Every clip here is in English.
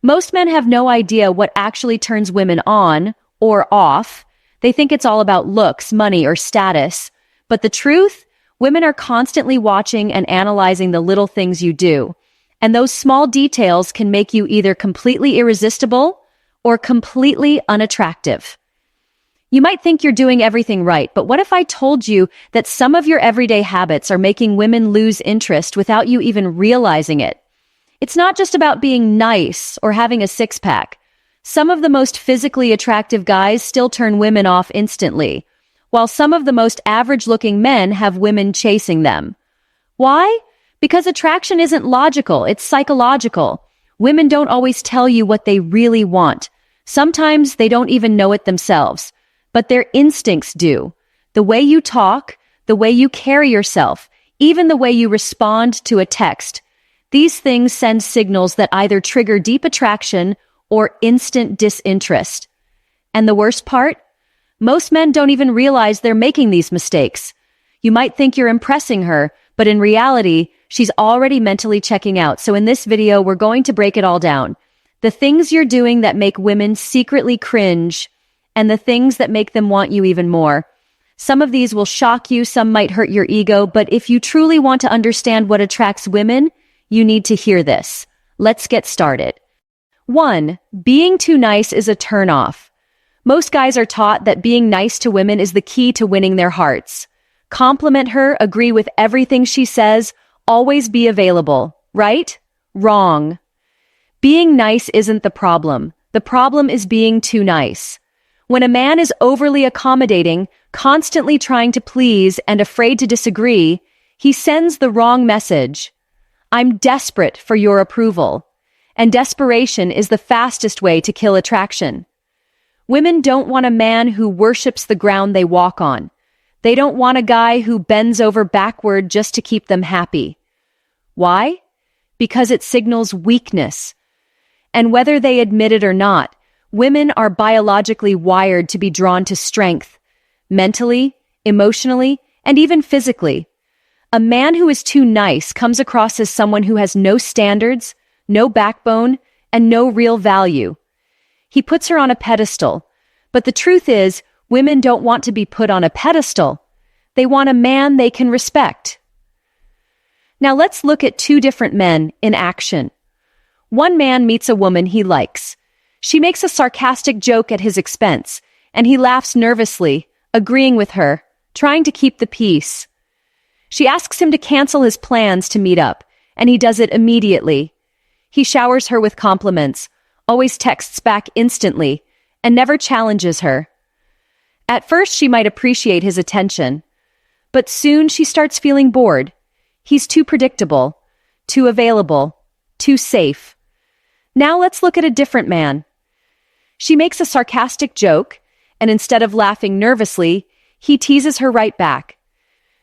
Most men have no idea what actually turns women on or off. They think it's all about looks, money, or status. But the truth? Women are constantly watching and analyzing the little things you do. And those small details can make you either completely irresistible or completely unattractive. You might think you're doing everything right, but what if I told you that some of your everyday habits are making women lose interest without you even realizing it? It's not just about being nice or having a six-pack. Some of the most physically attractive guys still turn women off instantly, while some of the most average-looking men have women chasing them. Why? Because attraction isn't logical, it's psychological. Women don't always tell you what they really want. Sometimes they don't even know it themselves. But their instincts do. The way you talk, the way you carry yourself, even the way you respond to a text. These things send signals that either trigger deep attraction or instant disinterest. And the worst part? Most men don't even realize they're making these mistakes. You might think you're impressing her, but in reality, she's already mentally checking out. So in this video, we're going to break it all down. The things you're doing that make women secretly cringe, and the things that make them want you even more. Some of these will shock you, some might hurt your ego, but if you truly want to understand what attracts women, you need to hear this. Let's get started. 1. Being too nice is a turn-off. Most guys are taught that being nice to women is the key to winning their hearts. Compliment her, agree with everything she says, always be available, right? Wrong. Being nice isn't the problem. The problem is being too nice. When a man is overly accommodating, constantly trying to please and afraid to disagree, he sends the wrong message. I'm desperate for your approval. And desperation is the fastest way to kill attraction. Women don't want a man who worships the ground they walk on. They don't want a guy who bends over backward just to keep them happy. Why? Because it signals weakness. And whether they admit it or not, women are biologically wired to be drawn to strength, mentally, emotionally, and even physically. A man who is too nice comes across as someone who has no standards, no backbone, and no real value. He puts her on a pedestal. But the truth is, women don't want to be put on a pedestal. They want a man they can respect. Now let's look at two different men in action. One man meets a woman he likes. She makes a sarcastic joke at his expense, and he laughs nervously, agreeing with her, trying to keep the peace. She asks him to cancel his plans to meet up, and he does it immediately. He showers her with compliments, always texts back instantly, and never challenges her. At first, she might appreciate his attention, but soon she starts feeling bored. He's too predictable, too available, too safe. Now let's look at a different man. She makes a sarcastic joke, and instead of laughing nervously, he teases her right back.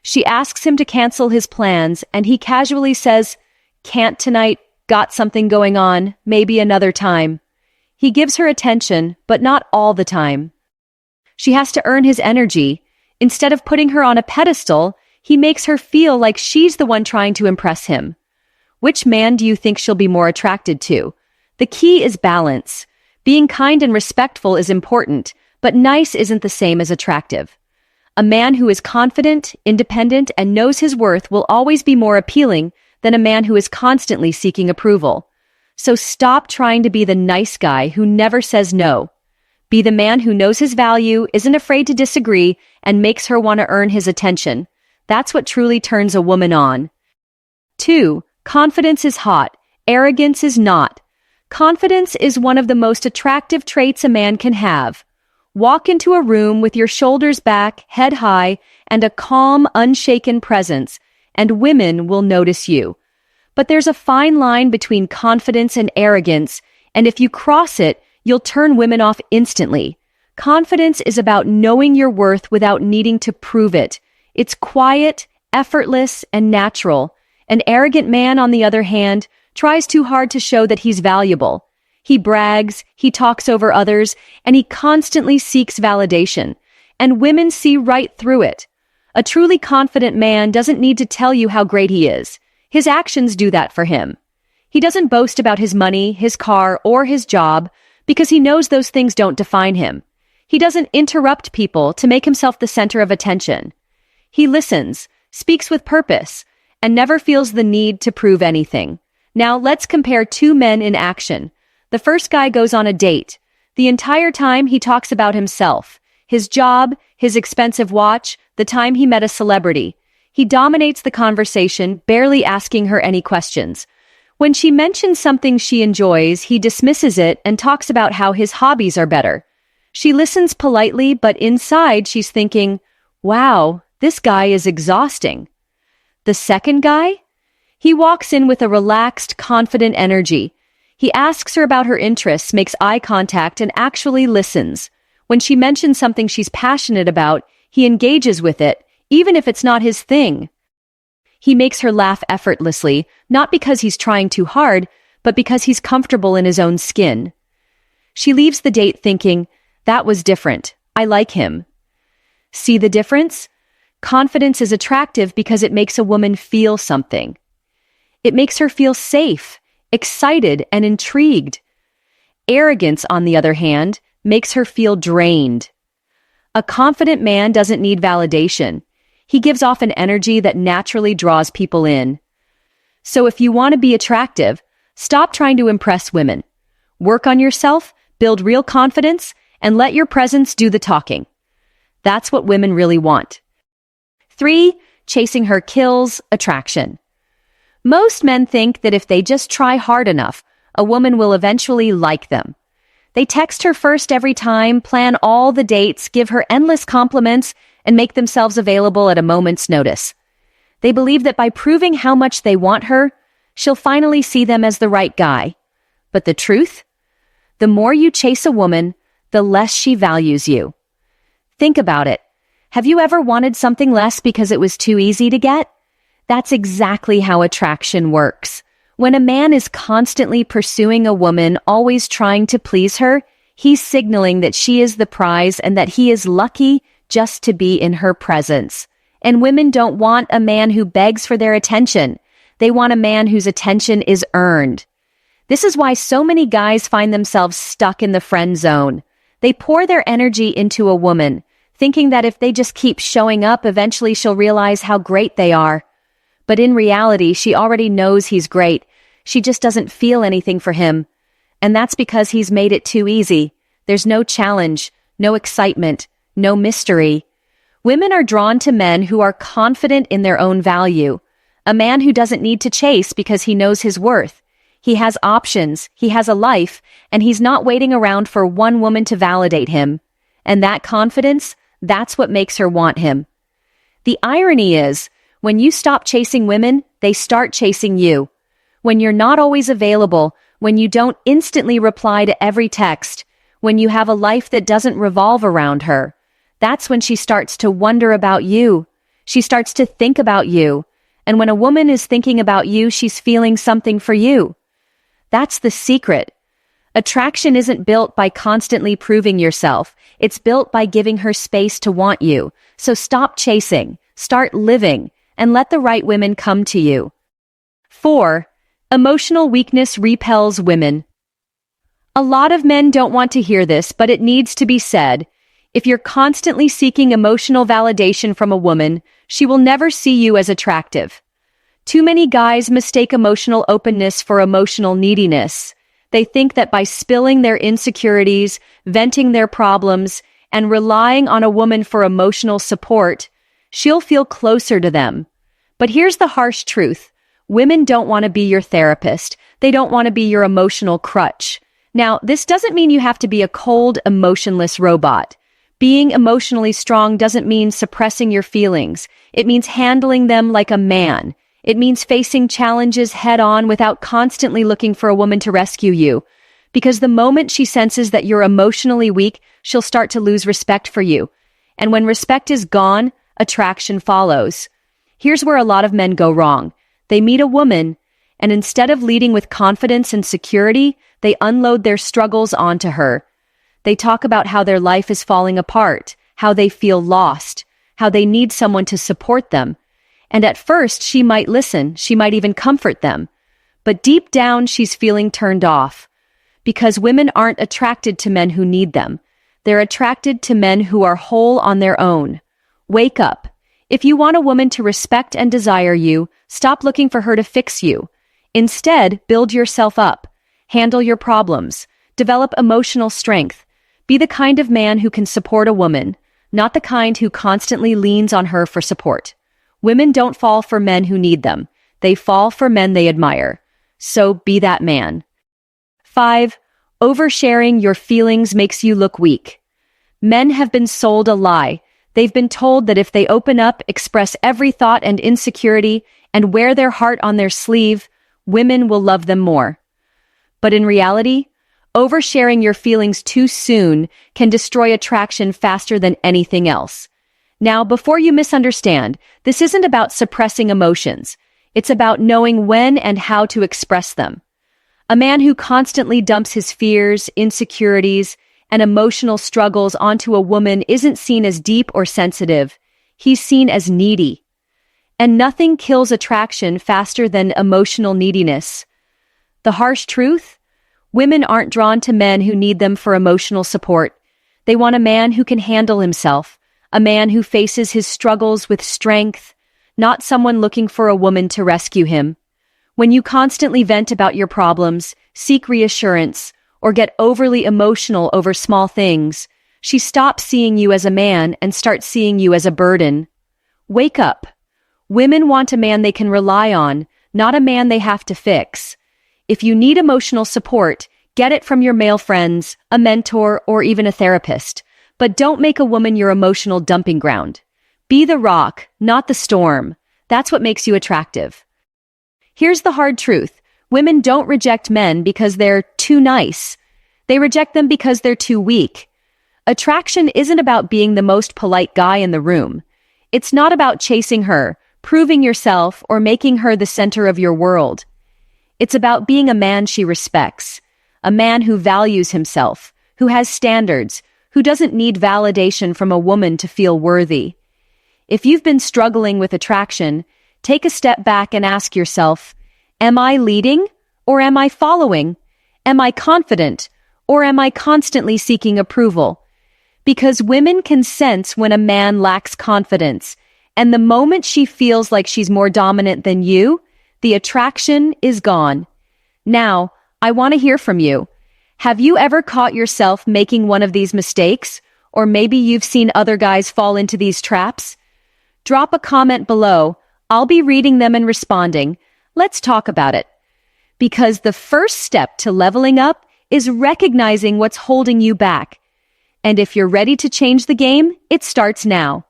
She asks him to cancel his plans, and he casually says, "Can't tonight, got something going on, maybe another time." He gives her attention, but not all the time. She has to earn his energy. Instead of putting her on a pedestal, he makes her feel like she's the one trying to impress him. Which man do you think she'll be more attracted to? The key is balance. Being kind and respectful is important, but nice isn't the same as attractive. A man who is confident, independent, and knows his worth will always be more appealing than a man who is constantly seeking approval. So stop trying to be the nice guy who never says no. Be the man who knows his value, isn't afraid to disagree, and makes her want to earn his attention. That's what truly turns a woman on. 2. Confidence is hot. Arrogance is not. Confidence is one of the most attractive traits a man can have. Walk into a room with your shoulders back, head high, and a calm, unshaken presence, and women will notice you. But there's a fine line between confidence and arrogance, and if you cross it, you'll turn women off instantly. Confidence is about knowing your worth without needing to prove it. It's quiet, effortless, and natural. An arrogant man, on the other hand, tries too hard to show that he's valuable. He brags, he talks over others, and he constantly seeks validation. And women see right through it. A truly confident man doesn't need to tell you how great he is. His actions do that for him. He doesn't boast about his money, his car, or his job because he knows those things don't define him. He doesn't interrupt people to make himself the center of attention. He listens, speaks with purpose, and never feels the need to prove anything. Now let's compare two men in action. The first guy goes on a date. The entire time he talks about himself, his job, his expensive watch, the time he met a celebrity. He dominates the conversation, barely asking her any questions. When she mentions something she enjoys, he dismisses it and talks about how his hobbies are better. She listens politely, but inside she's thinking, wow, this guy is exhausting. The second guy? He walks in with a relaxed, confident energy. He asks her about her interests, makes eye contact, and actually listens. When she mentions something she's passionate about, he engages with it, even if it's not his thing. He makes her laugh effortlessly, not because he's trying too hard, but because he's comfortable in his own skin. She leaves the date thinking, that was different. I like him. See the difference? Confidence is attractive because it makes a woman feel something. It makes her feel safe, excited, and intrigued. Arrogance, on the other hand, makes her feel drained. A confident man doesn't need validation. He gives off an energy that naturally draws people in. So if you want to be attractive, stop trying to impress women. Work on yourself, build real confidence, and let your presence do the talking. That's what women really want. 3. Chasing her kills attraction. Most men think that if they just try hard enough, a woman will eventually like them. They text her first every time, plan all the dates, give her endless compliments, and make themselves available at a moment's notice. They believe that by proving how much they want her, she'll finally see them as the right guy. But the truth? The more you chase a woman, the less she values you. Think about it. Have you ever wanted something less because it was too easy to get? That's exactly how attraction works. When a man is constantly pursuing a woman, always trying to please her, he's signaling that she is the prize and that he is lucky just to be in her presence. And women don't want a man who begs for their attention. They want a man whose attention is earned. This is why so many guys find themselves stuck in the friend zone. They pour their energy into a woman, thinking that if they just keep showing up, eventually she'll realize how great they are. But in reality, she already knows he's great. She just doesn't feel anything for him. And that's because he's made it too easy. There's no challenge, no excitement, no mystery. Women are drawn to men who are confident in their own value. A man who doesn't need to chase because he knows his worth. He has options, he has a life, and he's not waiting around for one woman to validate him. And that confidence, that's what makes her want him. The irony is, when you stop chasing women, they start chasing you. When you're not always available, when you don't instantly reply to every text, when you have a life that doesn't revolve around her, that's when she starts to wonder about you. She starts to think about you. And when a woman is thinking about you, she's feeling something for you. That's the secret. Attraction isn't built by constantly proving yourself. It's built by giving her space to want you. So stop chasing, start living, and let the right women come to you. 4. Emotional weakness repels women. A lot of men don't want to hear this, but it needs to be said. If you're constantly seeking emotional validation from a woman, she will never see you as attractive. Too many guys mistake emotional openness for emotional neediness. They think that by spilling their insecurities, venting their problems, and relying on a woman for emotional support, she'll feel closer to them. But here's the harsh truth. Women don't want to be your therapist. They don't want to be your emotional crutch. Now, this doesn't mean you have to be a cold, emotionless robot. Being emotionally strong doesn't mean suppressing your feelings. It means handling them like a man. It means facing challenges head-on without constantly looking for a woman to rescue you. Because the moment she senses that you're emotionally weak, she'll start to lose respect for you. And when respect is gone, attraction follows. Here's where a lot of men go wrong. They meet a woman, and instead of leading with confidence and security, they unload their struggles onto her. They talk about how their life is falling apart, how they feel lost, how they need someone to support them. And at first, she might listen, she might even comfort them. but deep down she's feeling turned off. Because women aren't attracted to men who need them. They're attracted to men who are whole on their own. Wake up. If you want a woman to respect and desire you, stop looking for her to fix you. Instead, build yourself up. Handle your problems. Develop emotional strength. Be the kind of man who can support a woman, not the kind who constantly leans on her for support. Women don't fall for men who need them. They fall for men they admire. So be that man. 5. Oversharing your feelings makes you look weak. Men have been sold a lie. They've been told that if they open up, express every thought and insecurity, and wear their heart on their sleeve, women will love them more. But in reality, oversharing your feelings too soon can destroy attraction faster than anything else. Now, before you misunderstand, this isn't about suppressing emotions. It's about knowing when and how to express them. A man who constantly dumps his fears, insecurities, and emotional struggles onto a woman isn't seen as deep or sensitive. He's seen as needy. And nothing kills attraction faster than emotional neediness. The harsh truth? Women aren't drawn to men who need them for emotional support. They want a man who can handle himself, a man who faces his struggles with strength, not someone looking for a woman to rescue him. When you constantly vent about your problems, seek reassurance, or get overly emotional over small things, she stops seeing you as a man and starts seeing you as a burden. Wake up. Women want a man they can rely on, not a man they have to fix. If you need emotional support, get it from your male friends, a mentor, or even a therapist. But don't make a woman your emotional dumping ground. Be the rock, not the storm. That's what makes you attractive. Here's the hard truth. Women don't reject men because they're too nice. They reject them because they're too weak. Attraction isn't about being the most polite guy in the room. It's not about chasing her, proving yourself, or making her the center of your world. It's about being a man she respects, a man who values himself, who has standards, who doesn't need validation from a woman to feel worthy. If you've been struggling with attraction, take a step back and ask yourself, am I leading or am I following? Am I confident or am I constantly seeking approval? Because women can sense when a man lacks confidence, and the moment she feels like she's more dominant than you, the attraction is gone. Now, I want to hear from you. Have you ever caught yourself making one of these mistakes? Or maybe you've seen other guys fall into these traps? Drop a comment below. I'll be reading them and responding. Let's talk about it. Because the first step to leveling up is recognizing what's holding you back. And if you're ready to change the game, it starts now.